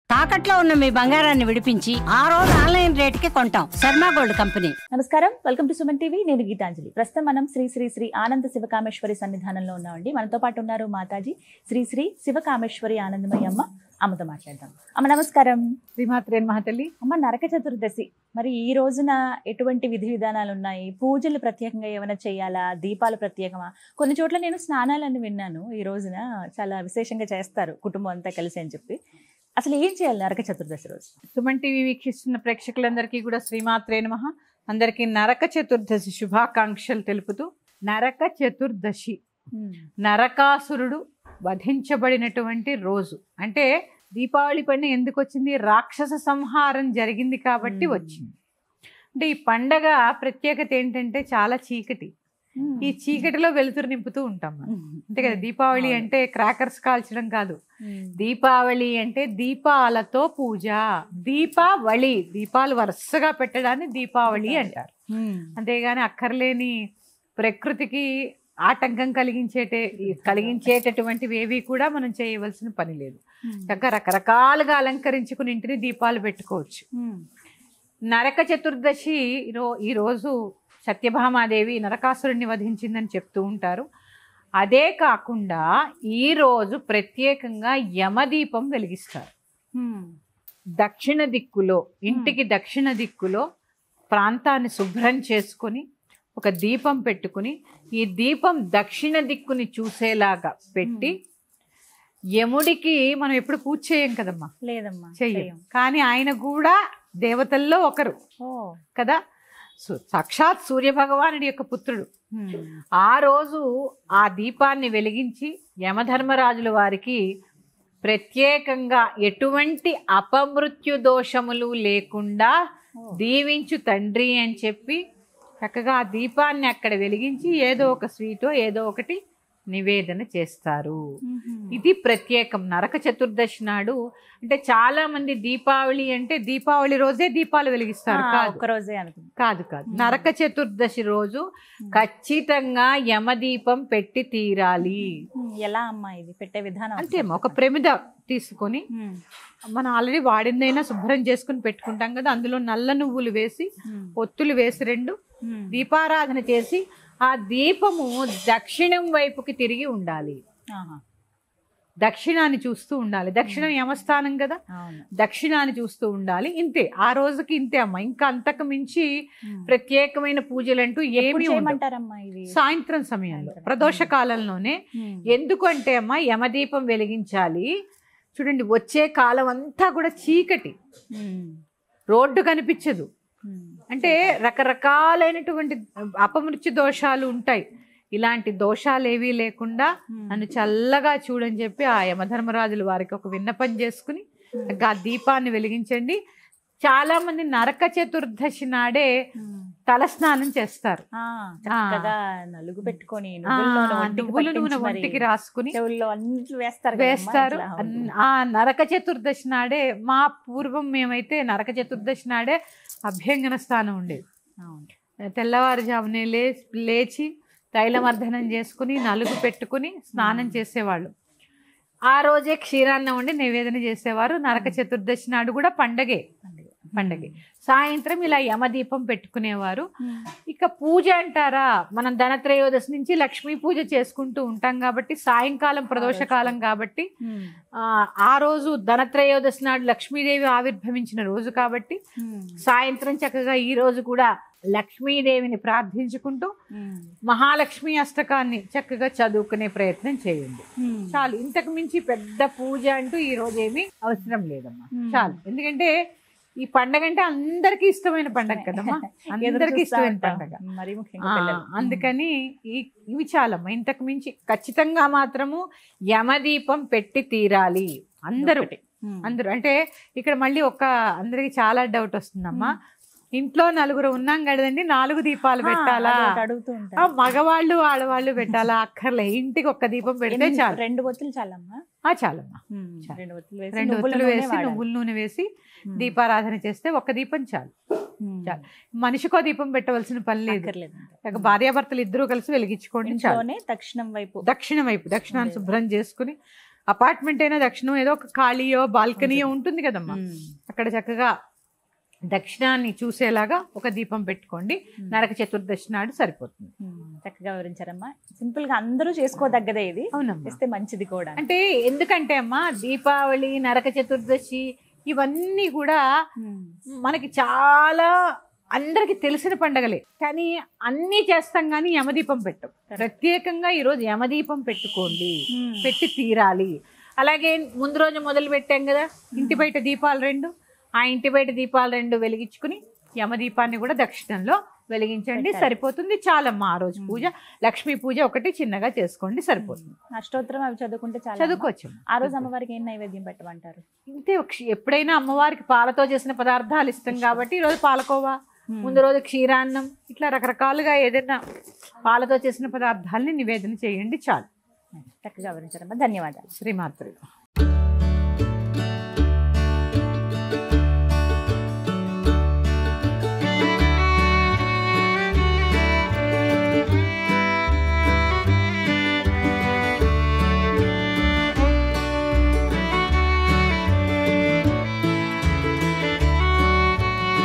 తాకట్లో ఉన్న మీ బంగారాన్ని విడిపించి ఆ రోజు ఆన్లైన్ రేటుకి కొంటాం. Sharma gold company. నమస్కారం, వెల్కమ్ టు సుమన్ టీవీ. నేను గీతాంజలి. ప్రస్తుతం మనం శ్రీ శ్రీ శ్రీ ఆనంద శివకామేశ్వరి సన్నిధానంలో ఉన్నామండి. మనతో పాటు ఉన్నారు మాతాజీ శ్రీ శ్రీ శివకామేశ్వరి ఆనందమయ్య అమ్మ. అమ్మతో మాట్లాడదాం. అమ్మ నమస్కారం. శ్రీమాత్రేన్ మహతల్లి. అమ్మ, నరక చతుర్దశి మరి ఈ రోజున ఎటువంటి విధి విధానాలు ఉన్నాయి? పూజలు ప్రత్యేకంగా ఏమైనా చేయాలా? దీపాలు ప్రత్యేకమా? కొన్ని చోట్ల నేను స్నానాలని విన్నాను. ఈ రోజున చాలా విశేషంగా చేస్తారు కుటుంబం అంతా కలిసి అని చెప్పి. అసలు ఏం చేయాలి నరక చతుర్దశి రోజు? సుమన్ టీవీ వీక్షిస్తున్న ప్రేక్షకులందరికీ కూడా శ్రీమాత్రే నమః. అందరికీ నరక చతుర్దశి శుభాకాంక్షలు తెలుపుతూ, నరక చతుర్దశి నరకాసురుడు వధించబడినటువంటి రోజు. అంటే దీపావళి పండుగ ఎందుకు వచ్చింది? రాక్షస సంహారం జరిగింది కాబట్టి వచ్చింది. అంటే ఈ పండగ ప్రత్యేకత ఏంటంటే చాలా చీకటి. ఈ చీకటిలో వెలుతురు నింపుతూ ఉంటాం మనం. అంతే కదా. దీపావళి అంటే క్రాకర్స్ కాల్చడం కాదు. దీపావళి అంటే దీపాలతో పూజ. దీపావళి, దీపాలు వరుసగా పెట్టడాన్ని దీపావళి అంటారు. అంతేగాని అక్కర్లేని ప్రకృతికి ఆటంకం కలిగించేటటువంటివి ఏవి కూడా మనం చేయవలసిన పని లేదు. చక్కగా రకరకాలుగా అలంకరించుకుని ఇంటిని దీపాలు పెట్టుకోవచ్చు. నరక చతుర్దశి ఈరోజు సత్యభామాదేవి నరకాసురుణ్ణి వధించిందని చెప్తూ ఉంటారు. అదే కాకుండా ఈరోజు ప్రత్యేకంగా యమదీపం వెలిగిస్తారు. దక్షిణ దిక్కులో, ఇంటికి దక్షిణ దిక్కులో ప్రాంతాన్ని శుభ్రం చేసుకొని ఒక దీపం పెట్టుకుని, ఈ దీపం దక్షిణ దిక్కుని చూసేలాగా పెట్టి, యముడికి మనం ఎప్పుడు పూజ చేయం కదమ్మా. లేదమ్మా, చెయ్యం. కానీ ఆయన కూడా దేవతల్లో ఒకరు కదా. సాక్షాత్ సూర్యభగవానుడి యొక్క పుత్రుడు. ఆ రోజు ఆ దీపాన్ని వెలిగించి యమధర్మరాజుల వారికి ప్రత్యేకంగా ఎటువంటి అపమృత్యు దోషములు లేకుండా దీవించు తండ్రి అని చెప్పి చక్కగా ఆ దీపాన్ని అక్కడ వెలిగించి ఏదో ఒక స్వీటో ఏదో ఒకటి నివేదన చేస్తారు. ఇది ప్రత్యేకం నరక చతుర్దశి నాడు. అంటే చాలా మంది దీపావళి అంటే దీపావళి రోజే దీపాలు వెలిగిస్తారు. కాదు. నరక చతుర్దశి రోజు ఖచ్చితంగా యమదీపం పెట్టి తీరాలి. ఎలా అమ్మా ఇది పెట్టే విధానం? అంటే ఒక ప్రమిద తీసుకొని, మనం ఆల్రెడీ వాడిందైనా శుభ్రం చేసుకుని పెట్టుకుంటాం కదా, అందులో నల్ల నువ్వులు వేసి ఒత్తులు వేసి 2 దీపారాధన చేసి ఆ దీపము దక్షిణం వైపుకి తిరిగి ఉండాలి. దక్షిణాన్ని చూస్తూ ఉండాలి. దక్షిణం యమస్థానం కదా, దక్షిణాన్ని చూస్తూ ఉండాలి. ఇంతే, ఆ రోజుకి ఇంతే అమ్మా. ఇంకా అంతకు మించి ప్రత్యేకమైన పూజలు అంటూ ఏమి ఏమంటారమ్మా ఇవి? సాయంత్రం సమయంలో ప్రదోష కాలంలోనే. ఎందుకంటే అమ్మా యమదీపం వెలిగించాలి. చూడండి, వచ్చే కాలం అంతా కూడా చీకటి, రోడ్డు కనిపించదు. అంటే రకరకాలైనటువంటి అపమృత్యు దోషాలు ఉంటాయి. ఇలాంటి దోషాలు ఏవీ లేకుండా నన్ను చల్లగా చూడని చెప్పి ఆ యమధర్మరాజుల వారికి ఒక విన్నపం చేసుకుని ఆ దీపాన్ని వెలిగించండి. చాలా మంది నరక చతుర్దశి నాడే తలస్నానం చేస్తారు. నలుగు పెట్టుకొని నువ్వుల నూనె ఒంటికి రాసుకుని వేస్తారు. ఆ నరక చతుర్దశి నాడే, మా పూర్వం మేమైతే నరక చతుర్దశి నాడే అభ్యంగన స్థానం ఉండేది. తెల్లవారుజామునే లేచి తైలమర్దనం చేసుకుని నలుగు పెట్టుకుని స్నానం చేసేవాళ్ళు. ఆ రోజే క్షీరాన్నం వండి నివేదన చేసేవారు. నరక చతుర్దశి నాడు కూడా పండగే. సాయంత్రం ఇలా యమదీపం పెట్టుకునేవారు. ఇక పూజ అంటారా, మనం ధనత్రయోదశి నుంచి లక్ష్మీ పూజ చేసుకుంటూ ఉంటాం కాబట్టి, సాయంకాలం ప్రదోషకాలం కాబట్టి, ఆ రోజు ధనత్రయోదశి నాడు లక్ష్మీదేవి ఆవిర్భవించిన రోజు కాబట్టి సాయంత్రం చక్కగా ఈ రోజు కూడా లక్ష్మీదేవిని ప్రార్థించుకుంటూ మహాలక్ష్మి అష్టకాన్ని చక్కగా చదువుకునే ప్రయత్నం చేయండి. చాలు. ఇంతకు మించి పెద్ద పూజ అంటూ ఈ రోజు ఏమీ అవసరం లేదమ్మా. చాలు. ఎందుకంటే ఈ పండగ అంటే అందరికీ ఇష్టమైన పండగ కదమ్మా, అందరికీ ఇష్టమైన పండగ. అందుకని ఇవి చాలమ్మా. ఇంతకు మించి ఖచ్చితంగా మాత్రము యమదీపం పెట్టి తీరాలి అందరూ. అంటే ఇక్కడ మళ్ళీ అందరికి చాలా డౌట్ వస్తుందమ్మా. ఇంట్లో 4 ఉన్నాం కదండి, 4 దీపాలు పెట్టాలా? మగవాళ్ళు ఆడవాళ్ళు పెట్టాలా? అక్కర్లే, ఇంటికి ఒక్క దీపం పెడితే చాలు. 2 ఒత్తులు చాలమ్మా. చాలమ్మా. 2 ఒత్తులు వేసి నువ్వుల నూనె వేసి దీపారాధన చేస్తే ఒక్క దీపం చాలు. మనిషికో దీపం పెట్టవలసిన పని లేదు. భార్యాభర్తలు ఇద్దరూ కలిసి వెలిగించుకోండి. దక్షిణం వైపు దక్షిణాన్ని శుభ్రం చేసుకుని అపార్ట్మెంట్ అయినా దక్షిణం ఏదో ఒక ఖాళీయో బాల్కనీయో ఉంటుంది కదమ్మా, అక్కడ చక్కగా దక్షిణాన్ని చూసేలాగా ఒక దీపం పెట్టుకోండి. నరక చతుర్దశి నాడు సరిపోతుంది. చక్కగా వివరించారమ్మా. సింపుల్ గా అందరూ చేసుకోదగ్గదే ఇది. అవునమ్మా, చేస్తే మంచిది కూడా. అంటే ఎందుకంటే అమ్మా దీపావళి, నరక చతుర్దశి ఇవన్నీ కూడా మనకి చాలా అందరికి తెలిసిన పండగలే, కానీ అన్నీ చేస్తాం కానీ యమదీపం పెట్టం. ప్రత్యేకంగా ఈరోజు యమదీపం పెట్టుకోండి, పెట్టి తీరాలి. అలాగే ముందు రోజు మొదలు పెట్టాం కదా ఇంటి బయట దీపాలు 2, ఆ ఇంటి బయట దీపాలు 2 వెలిగించుకుని యమదీపాన్ని కూడా దక్షిణంలో వెలిగించండి, సరిపోతుంది. చాలమ్మా ఆ రోజు పూజ. లక్ష్మీ పూజ ఒకటి చిన్నగా చేసుకోండి, సరిపోతుంది. అష్టోత్తరం అవి చదువుకుంటే చాలా చదువుకోవచ్చు. ఆ రోజు అమ్మవారికి ఏం నైవేద్యం పెట్టమంటారు? ఇంతే, ఎప్పుడైనా అమ్మవారికి పాలతో చేసిన పదార్థాలు ఇష్టం కాబట్టి ఈరోజు పాలకోవా, ముందు రోజు క్షీరాన్నం, ఇట్లా రకరకాలుగా ఏదైనా పాలతో చేసిన పదార్థాలని నివేదన చేయండి చాలు. చక్కగా వివరించారమ్మా. ధన్యవాదాలు. శ్రీమాత్రి.